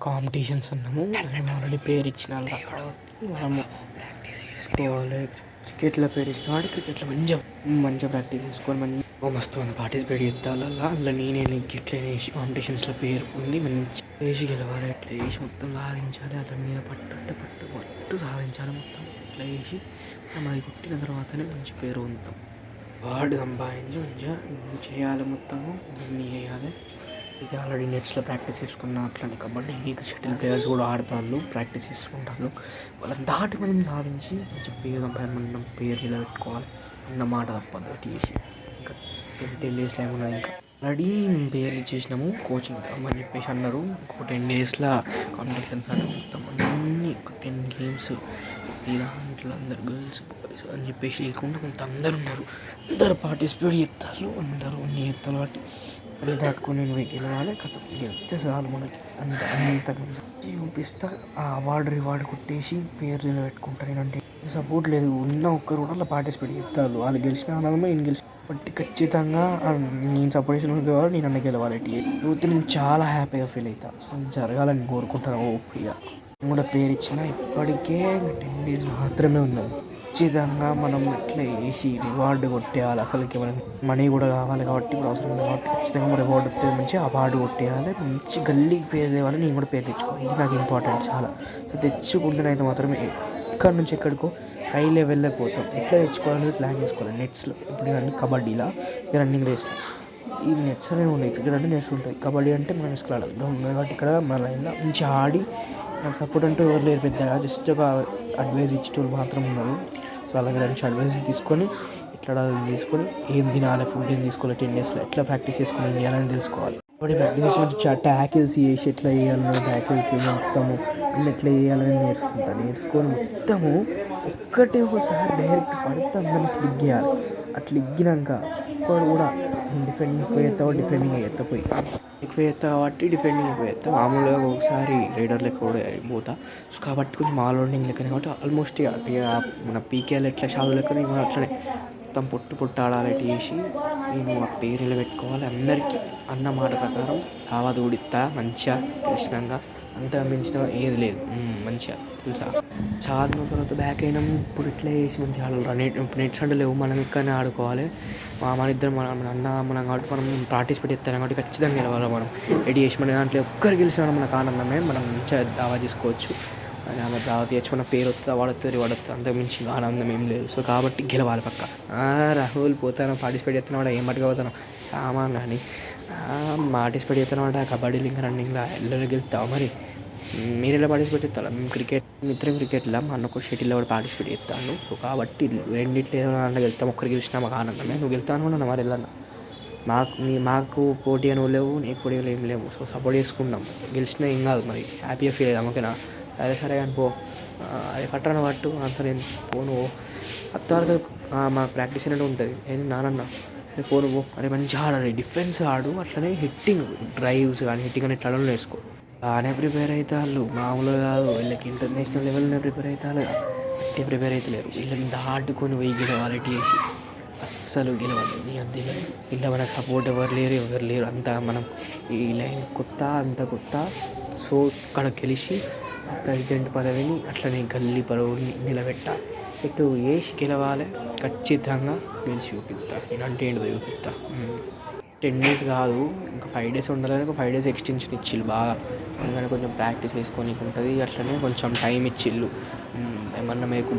Competitions అన్నాము. మేము already పేరు ఇచ్చిన వాళ్ళం కాబట్టి మనము ప్రాక్టీస్ చేసుకోవాలి. క్రికెట్లో పేరు ఇచ్చిన వాడు క్రికెట్లో మంచిగా మంచిగా ప్రాక్టీస్ చేసుకొని మంచిగా మస్తు అని పార్టిసిపేట్ చేస్తాను. అందులో నేనే ఇట్లా వేసి కాంపిటీషన్స్లో పేరు ఉంది. మంచి వేసి గెలవాలి, అట్లా వేసి మొత్తం సాధించాలి. అట్లా మీద పట్టు సాధించాలి. మొత్తం ఇట్లా వేసి మనం అది కొట్టిన తర్వాతనే మంచి పేరు ఉంటాం. వాడు సంపాదించి మంచిగా చేయాలి, మొత్తము అన్నీ చేయాలి. ఇక ఆల్రెడీ నెట్స్లో ప్రాక్టీస్ చేసుకున్న అట్లనే కబడ్డీ ఇంకా షటిల్ ప్లేయర్స్ కూడా ఆడుతాను, ప్రాక్టీస్ చేసుకుంటాను. వాళ్ళని దాటి మనం సాధించి మంచి పేరు మనం పేరు నిలబెట్టుకోవాలి అన్న మాట తప్పదు. అటు చేసి ఇంకా 10 days టైం ఉన్నది. ఇంకా ఆల్రెడీ మేము పేర్లు ఇచ్చేసినాము, కోచింగ్ అని చెప్పేసి అన్నారు. ఇంకో 10 daysలో కాంపిటీషన్స్ అని మొత్తం అన్నీ 10 games దాంట్లో అందరు గర్ల్స్ బాయ్స్ అని చెప్పేసి లేకుండా కొంత అందరు ఉన్నారు. అందరు పార్టిసిపేట్ చేస్తారు, అందరూ అన్ని చేస్తారు. కాబట్టి అది దాటుకొని నేను గెలవాలి. కథ గెలిస్తే చాలు మనకి అంత చూపిస్తా. ఆ రివార్డ్ కొట్టేసి పేరు నిలబెట్టుకుంటారు. ఏంటంటే సపోర్ట్ లేదు, ఉన్న ఒక్కరు కూడా అలా పార్టిసిపేట్ చేస్తారు. వాళ్ళు గెలిచిన ఆనందమే నేను గెలిచిన బట్టి ఖచ్చితంగా నేను సపోర్ట్ చేసిన వాళ్ళు నేను అన్న గెలవాలి. యూత్ నేను చాలా హ్యాపీగా ఫీల్ అవుతాను. జరగాలని కోరుకుంటాను. ఓపిగా కూడా పేరు ఇచ్చిన ఇప్పటికే 10 days మాత్రమే ఉన్నది. ఖచ్చితంగా మనం ఎట్లా వేసి రివార్డు కొట్టేయాలి. అసలుకి మనం మనీ కూడా కావాలి కాబట్టి ఇప్పుడు అవసరం ఉంది కాబట్టి ఖచ్చితంగా రివార్డు వస్తే మంచి అవార్డు కొట్టేయాలి. మంచి గల్లీకి పేరు తేవాలి. నేను కూడా పేరు తెచ్చుకోవాలి. ఇది నాకు ఇంపార్టెంట్ చాలా. సో తెచ్చుకుంటేనైతే మాత్రమే ఎక్కడి నుంచి ఎక్కడికో హై లెవెల్లో పోతాం. ఎట్లా తెచ్చుకోవాలని ప్లాన్ చేసుకోవాలి. నెట్స్లో ఇప్పుడు ఇవన్నీ కబడ్డీలా రన్నింగ్ రేస్లో ఈ నెట్స్ అనేవి ఉన్నాయి. క్రికెట్ అంటే నెట్స్ ఉంటాయి. కబడ్డీ అంటే మనం వేసుకోవాలి కాబట్టి ఇక్కడ మన లైన్లో మంచి ఆడి నాకు సపోర్ట్ అంటూ ఎవరు లేరు పెద్దగా. జస్ట్ ఒక అడ్వైజ్ ఇచ్చేటోళ్ళు మాత్రం ఉన్నారు. సో అలాగే మంచి అడ్వైస్ తీసుకొని ఎట్లా తీసుకొని ఏం తినాలి, ఫుడ్ ఏం తీసుకోవాలి, 10 daysలో ఎట్లా ప్రాక్టీస్ చేసుకొని ఏం చేయాలని తెలుసుకోవాలి. కాబట్టి ప్రాక్టీస్ చేసి ట్యాకిల్స్ చేసి ఎట్లా వేయాలని ట్యాకిల్స్ మొత్తము అన్నీ ఎట్లా వేయాలని నేర్చుకొని మొత్తము ఒకసారి డైరెక్ట్ పడితే అందరినీ క్లిక్ చేయాలి. అట్లా ఇగ్గినాక ఒక్కడు కూడా డిఫెండింగ్ ఎక్కువ చేస్తావో డిఫెండింగ్ ఎత్తపోయి ఎక్కువ చేస్తా కాబట్టి డిఫెండింగ్ ఎక్కువ చేస్తా. మామూలుగా ఒకసారి రైడర్ లెక్క కూడా పోతా. సో కాబట్టి కొంచెం ఆల్ రౌండింగ్ లెక్కనే కాబట్టి ఆల్మోస్ట్ మన పీకేఎల్ ఎట్లా షాదు లెక్క నేను అట్లనే మొత్తం పొట్టు ఆడాలి. ఇటు చేసి నేను ఆ పేర్లు పెట్టుకోవాలి. అందరికీ అన్న మాట ప్రకారం తావా దూడిస్తా మంచిగా కృష్ణంగా అంతగా పెంచిన ఏది లేదు. మంచిగా తెలుసా చాలా తర్వాత బ్యాక్ అయినాం. ఇప్పుడు ఇట్లా వేసి మంచిగా ఆడాలి. ఇప్పుడు నెట్స్ అంటే లేవు, మనం ఇక్కడనే ఆడుకోవాలి. మన ఇద్దరం మన అన్న మనం కాబట్టి మనం పార్టిసిపేట్ చేస్తాం కాబట్టి ఖచ్చితంగా గెలవాలి. మనం రెడీ చేసి మన దాంట్లో ఒక్కరు గెలిచిన మనకు ఆనందమే. మనం మంచిగా దావా తీసుకోవచ్చు. ఆమె దావా తీర్చుకున్న పేరు వస్తుంది, వాడుతుంది అంతకు మించి ఆనందం ఏం లేదు. సో కాబట్టి గెలవాలి పక్క. రాహుల్ పోతాను పార్టిసిపేట్ చేస్తున్నావు అంటే ఏం పట్టుకుపోతాను సామాన్ కానీ పార్టిసిపేట్ చేస్తున్నావు అంటే కబడ్డీలు ఇంకా రన్నింగ్లో ఎల్లరూ గెలుస్తావు. మరి మీరు ఎలా పార్టిసిపేట్ చేస్తారా? మేము ఇద్దరం క్రికెట్లో మా అన్న కూడా షటిల్లో కూడా పార్టిసిపేట్ చేస్తాను. సో కాబట్టి రెండింటిలో ఏదైనా గెలుస్తాం. ఒక్కరు గెలిచినా మాకు ఆనందమే. నువ్వు గెలుస్తాను కూడా మరి వెళ్ళాను. మాకు పోటీ అని లేవు, నీకు పోటీ ఏం లేవు. సో సపోర్ట్ చేసుకుంటాం. గెలిచినా ఏం కాదు, మరి హ్యాపీగా ఫీల్ అవుతాం. ఓకేనా? సరే కానీ పో, అది కట్టను పట్టు అంత నేను పోను. అంతవరకు మాకు ప్రాక్టీస్ అనేది ఉంటుంది. ఏంటి నానన్న పోను పో, అరే మంచిగా ఆడాలి, డిఫెన్స్ ఆడు, అట్లనే హిట్టింగ్ డ్రైవ్స్ కానీ హిట్టింగ్ అని ఇట్లా నేర్చుకో. బాగానే ప్రిపేర్ అయితే వాళ్ళు మామూలుగా కాదు. వీళ్ళకి ఇంటర్నేషనల్ లెవెల్నే ప్రిపేర్ అవుతారు. అట్టే ప్రిపేర్ అవుతలేరు. వీళ్ళని దాటుకొని పోయి గెలవాలి చేసి అస్సలు గెలవాలి. నీ అద్దెలో ఇలా మనకు సపోర్ట్ ఎవరు లేరు. అంతా మనం ఈ లైన్ అంత కొత్త. సో అక్కడ గెలిచి ప్రెసిడెంట్ పదవిని అట్లనే గల్లీ పదవిని నిలబెట్టాలి. ఇటు వేసి గెలవాలి. ఖచ్చితంగా గెలిచి చూపిస్తా. నేనంటే ఏంటో చూపిస్తా. 10 days కాదు, ఇంకా 5 days ఉండాలని ఒక 5 days ఎక్స్టెన్షన్ ఇచ్చిళ్ళు బాగా. అందుకని కొంచెం ప్రాక్టీస్ చేసుకోనికి ఉంటుంది. అట్లనే కొంచెం టైం ఇచ్చిళ్ళు. ఏమన్నా మీకు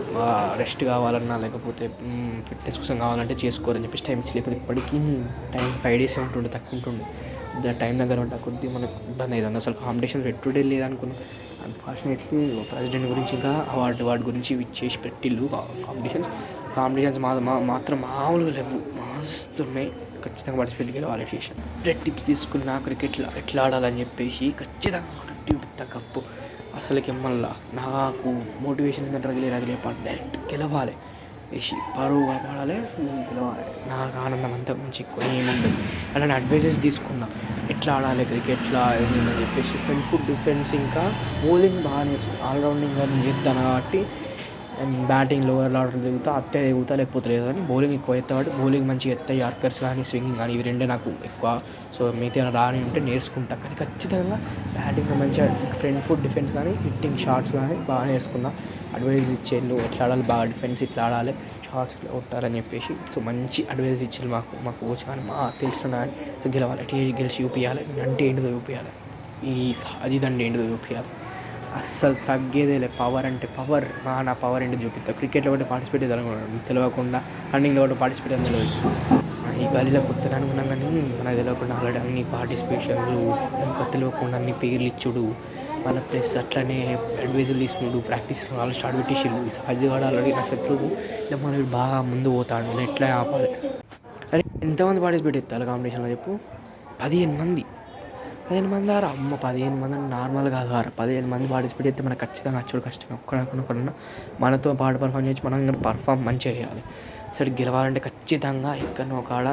రెస్ట్ కావాలన్నా లేకపోతే ఫిట్నెస్ కోసం కావాలంటే చేసుకోరని చెప్పేసి టైం ఇచ్చి. లేకపోతే ఇప్పటికీ టైం 5 days ఉంటుండే, తక్కువ ఉంటుండే. టైం దగ్గర ఉంటే కొద్దిగా మనకు ఇబ్బంది అవుతుంది. అసలు కాంపిటీషన్ పెట్టుడే లేదనుకున్నాం. అన్ఫార్చునేట్లీ ప్రెసిడెంట్ గురించి ఇంకా అవార్డు గురించి చేసి పెట్టిళ్ళు కాంపిటీషన్స్ మాత్రం మామూలుగా లేవు, మస్తున్నాయి. ఖచ్చితంగా పార్టిసిపేట్ గెలవాలి. చేసి టిప్స్ తీసుకున్నా క్రికెట్లో ఎట్లా ఆడాలని చెప్పేసి ఖచ్చితంగా కప్పు. అసలుకి మళ్ళా నాకు మోటివేషన్ రగిలే డైరెక్ట్ గెలవాలి వేసి పరువు పడాలి, గెలవాలి. నాకు ఆనందం అంతా మంచి ఎక్కువ ఏముండదు. అలానే అడ్వైజెస్ తీసుకున్నా ఎట్లా ఆడాలి క్రికెట్లో ఏంటని చెప్పేసి. ఫ్రంట్ ఫుట్ డిఫెన్స్ ఇంకా బౌలింగ్ బాగా నేర్చుకున్నాను. ఆల్రౌండింగ్ చేస్తాను కాబట్టి అండ్ బ్యాటింగ్ లోవర్ ఆర్డర్ దిగుతా అత్తే దిగుతా లేకపోతే లేదు కానీ బౌలింగ్ ఎక్కువ ఎత్తా కాబట్టి బౌలింగ్ మంచిగా ఎత్తాయి. యార్కర్స్ కానీ స్వింగింగ్ కానీ ఇవి రెండే నాకు ఎక్కువ. సో మిగతా రాని ఉంటే నేర్చుకుంటా. కానీ ఖచ్చితంగా బ్యాటింగ్ మంచిగా ఫ్రంట్ ఫుట్ డిఫెన్స్ కానీ హిట్టింగ్ షాట్స్ కానీ బాగా నేర్చుకున్నా. అడ్వైజ్ ఇచ్చేళ్ళు ఎట్లా ఆడాలి, బాగా డిఫెన్స్ ఇట్లా ఆడాలి, షార్ట్స్ ఇట్లా కొట్టాలని చెప్పేసి. సో మంచి అడ్వైజ్ ఇచ్చేది మా కోచ్ కానీ మా తెలిసిన కానీ. సో గెలవాలి, గెలిచి చూపించాలి, అంటే ఏంటిదో చూపించాలి, ఈ అజిదండి ఏంటిదో చూపించాలి. అస్సలు తగ్గేదేలే. పవర్ అంటే పవర్, నా పవర్ ఏంటి చూపిస్తా. క్రికెట్లో కూడా పార్టిసిపేట్ తెలియకుండా, రన్నింగ్లో కూడా పార్టిసిపేట్ అని తెలియదు. ఈ గలీలో కొత్తగా అనుకున్నాం కానీ మనకు తెలియకుండా ఆల్రెడీ అన్ని పార్టిసిపేషన్లు, ఇంకా తెలియకుండా అన్ని పేర్లు ఇచ్చుడు, వాళ్ళ ప్లస్ అట్లనే అడ్వైజులు తీసుకున్నాడు. ప్రాక్టీస్ వాళ్ళు స్టార్ట్ పెట్టేసారు. ఈ సహజగాడు ఆల్రెడీ నా శత్రువు ఇలా మనకి బాగా ముందు పోతాడు. నేను ఎట్లా ఆపాలి. అరే ఎంతమంది పార్టిసిపేట్ చేస్తారు కాంపిటీషన్లో చెప్పు? 15 మంది. 15 మంది ఆరా అమ్మ, 15 మంది నార్మల్ కాదు ఆరా. 15 మంది పార్టిసిపేట్ చేస్తే మనకు ఖచ్చితంగా వచ్చాడు కష్టం. ఒక్కడన్నా మనతో పాటు పర్ఫామ్ చేసి మనం ఇంకా పర్ఫామ్ మంచిగా చేయాలి. సరే గెలవాలంటే ఖచ్చితంగా ఎక్కడో కాడ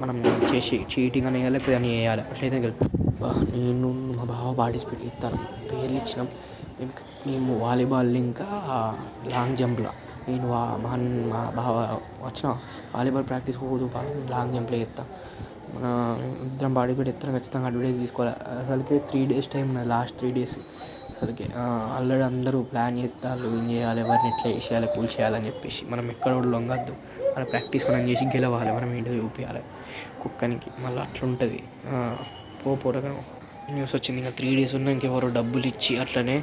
మనం చేసి చీటింగ్ అని వేయాలి, లేకపోతే అని వేయాలి. అట్లయితే గెలుపుతాం. నేను మా బావ పార్టిసిపేట్ చేస్తాను. పేర్లు ఇచ్చినాం మేము వాలీబాల్ ఇంకా లాంగ్ జంప్లో. నేను మా బావ వచ్చిన వాలీబాల్ ప్రాక్టీస్ పోదు, లాంగ్ జంప్లో చేస్తాను. మన ఇద్దరం పార్టిసిపేట్ చేస్తాను. ఖచ్చితంగా అడ్వర్టైజ్ తీసుకోవాలి. అసలుకే 3 days టైం ఉన్నది, లాస్ట్ 3 days. అసలుకి ఆల్రెడీ అందరూ ప్లాన్ చేస్తారు, ఏం చేయాలి, ఎవరిని ఎట్లా వేసేయాలి, పూల్ చేయాలని చెప్పేసి. మనం ఎక్కడ కూడా లొంగద్దు. మన ప్రాక్టీస్ మనం చేసి గెలవాలి, మనం ఏంటో చూపించాలి కుక్కనికి. మళ్ళీ అట్లా ఉంటుంది. పోరగా న్యూస్ వచ్చింది ఇంకా 3 days ఉన్నా ఇంకెవరో డబ్బులు ఇచ్చి అట్లనే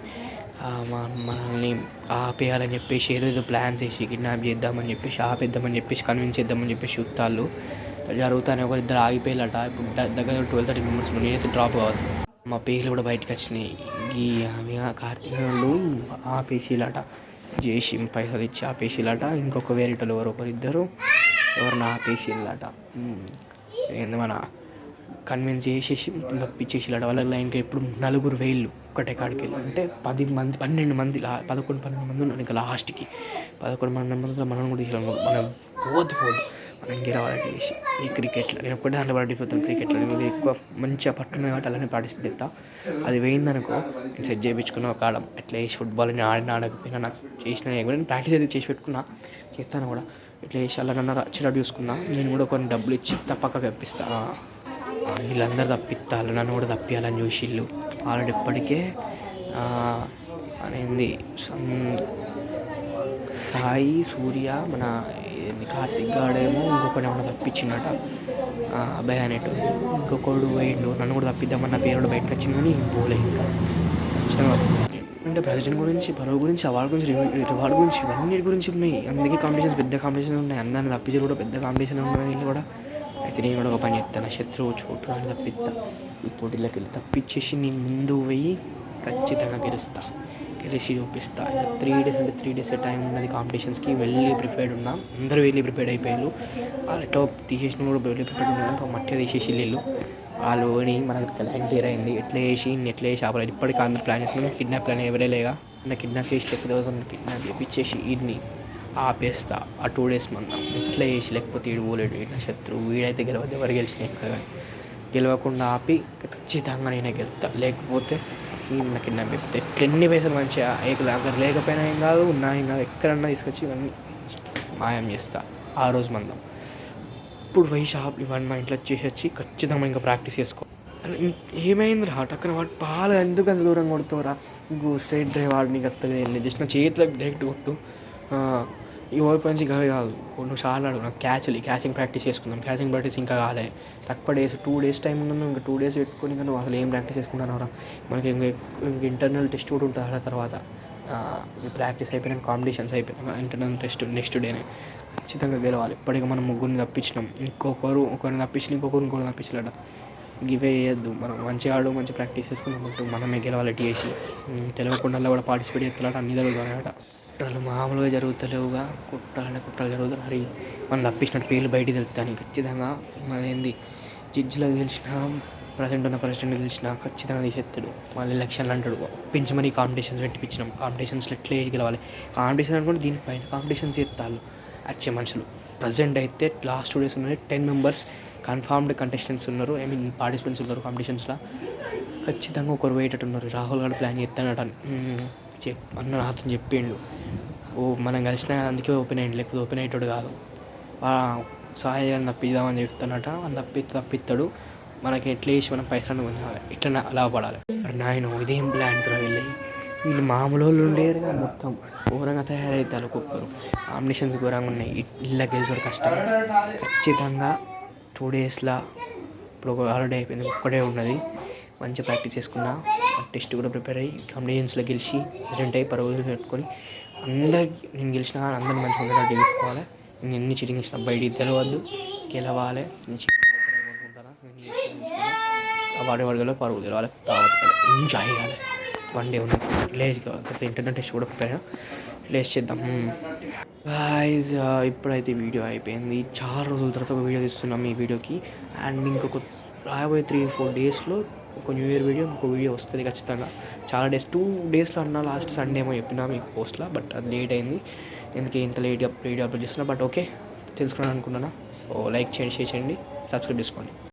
మనల్ని ఆపేయాలని చెప్పేసి ఏదో ప్లాన్స్ వేసి కిడ్నాప్ చేద్దామని చెప్పేసి, ఆపేద్దామని చెప్పేసి, కన్విన్స్ చేద్దామని చెప్పేసి చూస్తాళ్ళు జరుగుతానే. ఒకరిద్దరు ఆగిపోయాలట. ఇప్పుడు దగ్గర 12-13 మెంబర్స్. నేనైతే డ్రాప్ కావాలి. మా పేర్లు కూడా బయటకు వచ్చినాయి. ఈ కార్తీక వాళ్ళు ఆపేసిలట, చేసి పైసలు ఇచ్చి ఆపేసిలట. ఇంకొక వేరేటోళ్ళు ఒకరిద్దరు ఎవరిని ఆపేసిలట. ఏంది మన కన్విన్స్ చేసేసి తప్పించేసిలట. వాళ్ళ లైన్కి ఎప్పుడు 4 వేళ్ళు ఒక్కటే కాడికి వెళ్ళి. అంటే 10 మంది 12 మంది 11-12 మంది ఉన్నారు ఇంకా లాస్ట్కి. 11-12 మందిలో మనం కూడా తీసాము. మనం పోదు మనం గెలవాలని చేసి ఈ క్రికెట్లో. నేను ఒక్కటే దాంట్లో పార్టిసిపేట్ క్రికెట్లో. నేను ఎక్కువ మంచిగా పట్టున్నాయి కాబట్టి అలానే పార్టిసిపేట్ చేస్తా. అది పోయిందనుకో నేను సెట్ చేయించుకున్న ఒక ఆడ ఎట్లా వేసి ఫుట్బాల్ నేను ఆడకపోయినా నాకు చేసిన నేను ప్రాక్టీస్ అయితే చేసి పెట్టుకున్నా, చేస్తాను కూడా. ఇట్లా వేసి అలా నన్ను వచ్చేటట్టు చూసుకున్నా. నేను కూడా కొన్ని డబ్బులు ఇచ్చి తప్పక తెప్పిస్తాను. వీళ్ళందరూ తప్పిస్తారు, నన్ను కూడా తప్పియాలని చూసి వీళ్ళు ఆల్రెడీ ఇప్పటికే అనేది సాయి, సూర్య, మన కార్తిక్ గాడేమో ఇంకొకటి ఏమన్నా తప్పించిందట, అబ్బాయి అనేటు. ఇంకొకడు పోయిండు, నన్ను కూడా తప్పిద్దామని నా పేరు కూడా బయటకు వచ్చింది కానీ పోలే. ఇంకా ఖచ్చితంగా అంటే ప్రెసిడెంట్ గురించి, పరువు గురించి, అవార్డు గురించి, రివార్డు గురించి, ఇవన్నీ గురించి ఉన్నాయి. అందుకే కాంపిటీషన్స్, పెద్ద కాంపిటీషన్స్ ఉన్నాయి. అందరిని తప్పించారు కూడా పెద్ద కాంపిటీషన్ ఉన్నాయి వీళ్ళు కూడా. అయితే నేను కూడా ఒక పని చెప్తాను, శత్రువు చోటు అని తప్పిస్తా. ఈ పోటీలోకి వెళ్ళి తప్పించేసి నేను ముందు పోయి ఖచ్చితంగా గెలుస్తా, గెలిచి చూపిస్తా. ఇంకా 3 days అంటే 3 days టైం ఉన్నది కాంపిటీషన్స్కి. వెళ్ళి ప్రిపేర్డ్ ఉన్నా. అందరూ వెళ్ళి ప్రిపేర్డ్ అయిపోయారు. వాళ్ళు ఎట్లా తీసేసిన కూడా వెళ్ళి ప్రిపేర్డ్ ఉన్నారు. మట్టిగా తీసేసి వీళ్ళు వాళ్ళు అని మనకు ప్లాన్ క్లియర్ అయింది. ఎట్లా వేసి ఆపలేదు. ఇప్పటికీ అందరూ ప్లాన్ చేస్తున్నాం. కిడ్నాప్ ప్లాన్ ఎవరే లేగా నా కిడ్నాప్ చేసి లేకపోతే కిడ్నాప్ చేపించేసి వీడిని ఆపేస్తా. ఆ 2 days మందం ఎట్లా చేసి, లేకపోతే వీడు పోలేడు, నా శత్రువు వీడైతే గెలవద్దు. ఎవరు గెలిచినాయి కదా, గెలవకుండా ఆపి ఖచ్చితంగా నేనే గెలుస్తా. లేకపోతే నేను కిడ్నాప్ చేపిస్తే ఎన్ని పైసలు మంచిగా అక్కడ లేకపోయినా ఏం కాదు, ఉన్నా ఏం కాదు, ఎక్కడన్నా తీసుకొచ్చి ఇవన్నీ మాయం చేస్తా. ఆ రోజు మందం ఇప్పుడు పోయి షాప్ ఇవన్నీ మా ఇంట్లో వచ్చి ఖచ్చితంగా ఇంకా ప్రాక్టీస్ చేసుకో. ఏమైంది రా టక్కన వాడు బాగా ఎందుకు అంత దూరం కొడుతావురా, ఇంకో స్ట్రైట్ డ్రైవ్ వాడిని కత్తలేదు వెళ్ళి జస్ట్ నా చేతిలోకి డైరెక్ట్ కొట్టు. ఈ ఓపెన్ నుంచి కాదు కొన్ని సార్లు అడుగు. నాకు క్యాచింగ్ ప్రాక్టీస్ చేసుకుందాం. క్యాచింగ్ ప్రాక్టీస్ ఇంకా కాలే. తక్కువ డేస్ 2 days టైం ఉన్నాను. ఇంకా 2 days పెట్టుకొని ఇంకా నువ్వు అసలు ఏం ప్రాక్టీస్ చేసుకుంటాను రా. మనకి ఇంక ఇంటర్నల్ టెస్ట్ కూడా ఉంటుంది. ఆ తర్వాత ప్రాక్టీస్ అయిపోయినాక కాంపిటీషన్స్ అయిపోయినాక ఇంటర్నల్ టెస్ట్ నెక్స్ట్ డేనే ఖచ్చితంగా గెలవాలి. ఇప్పటికీ మనం ముగ్గురిని తప్పించినాం. ఒకరిని తప్పించిన ఇంకొకరిని తప్పించలేట. గివే వేయద్దు. మనం మంచిగా మంచి ప్రాక్టీస్ చేసుకున్నట్టు మనమే గెలవాలి. టీఎస్సీ తెలియకుండా కూడా పార్టిసిపేట్ చేస్తున్నాడు. అన్ని జరుగుతున్నాయట. కుట్రలు మామూలుగా జరుగుతలేవుగా. కుట్రలు జరుగుతాయి. మరి మనం తప్పించినట్టు పేర్లు బయటికి తెలుస్తాను ఖచ్చితంగా. అదేంది జడ్జిలో గెలిచిన ప్రెసిడెంట్ గెలిచిన ఖచ్చితంగా తీసేస్తాడు. మళ్ళీ ఎలక్షన్లు అంటాడు. పెంచి మరీ కాంపిటీషన్స్ పెట్టించినాం. కాంపిటీషన్స్లో ఎట్లా గెలవాలి, కాంపిటీషన్ అనుకుంటే దీనిపైన కాంపిటీషన్స్ చేస్తారు వచ్చే మనుషులు. ప్రజెంట్ అయితే లాస్ట్ 2 days ఉన్నాయి. 10 members కన్ఫర్మ్డ్ కంటెస్టెంట్స్ ఉన్నారు. పార్టిసిపెంట్స్ ఉన్నారు కాంపిటీషన్స్లో. ఖచ్చితంగా ఒకరు పోయేటట్టు ఉన్నారు. రాహుల్ గారు ప్లాన్ చేస్తానట అన్న అతను చెప్పిండు. మనం కలిసిన అందుకే ఓపెన్ అయ్యింది, లేకపోతే ఓపెన్ అయ్యేటోడు కాదు. సాయి అని తప్పిద్దామని చెప్తానట, అని తప్పిస్తాడు. మనకి ఎట్లా చేసి మనం పైసలు కొనాలి, ఇట్లా అలా పడాలి. నాయన ఇదేం ప్లాన్స్ రా వెళ్ళి, వీళ్ళు మామూలు వాళ్ళు ఉండేరుగా, మొత్తం ఘోరంగా తయారవుతారు. ఒక్కొక్కరు కాంబినేషన్స్ ఘోరంగా ఉన్నాయి. ఇళ్ళకి గెలిచడం కష్టం. ఖచ్చితంగా 2 డేస్లో ఇప్పుడు ఒక హాలిడే అయిపోయింది, ఒక్కడే ఉన్నది. మంచిగా ప్రాక్టీస్ చేసుకున్నా, టెస్ట్ కూడా ప్రిపేర్ అయ్యి కాంబినేషన్స్లో గెలిచి ప్రెజెంట్ అయ్యి పరుగులు పెట్టుకొని అందరికి నేను గెలిచిన కానీ అందరిని మంచిగా ఉండేటట్టు చేసుకోవాలి. నేను ఎన్ని చీటింగ్ ఇచ్చిన బయటికి తెలవద్దు, గెలవాలి. నేను అనుకుంటాను వాడే పరుగు తెలవాలి, ఎంజాయ్ చేయాలి. 1 డే ఉంది విలేజ్ కావాలి, ఇంటర్నెట్ టెస్ట్ కూడా ప్రిపేర్ విలేజ్ చేద్దాం. గాయ్స్ ఇప్పుడైతే వీడియో అయిపోయింది. చాలా రోజుల తర్వాత ఒక వీడియో తీస్తున్నాం ఈ వీడియోకి. అండ్ ఇంకొక రాబోయే 3-4 డేస్లో ఒక న్యూ ఇయర్ వీడియో, ఇంకో వీడియో వస్తుంది ఖచ్చితంగా. చాలా డేస్ 2 డేస్లో అన్నా, లాస్ట్ సండే ఏమో చెప్పినా మీకు పోస్ట్లో, బట్ అది లేట్ అయింది. ఎందుకు ఇంత లేట్ వీడియో అప్లోడ్ చేస్తున్నా, బట్ ఓకే తెలుసుకోవాలని అనుకున్నాను. సో లైక్ చేయండి, షేర్ చేయండి, సబ్స్క్రైబ్ చేసుకోండి.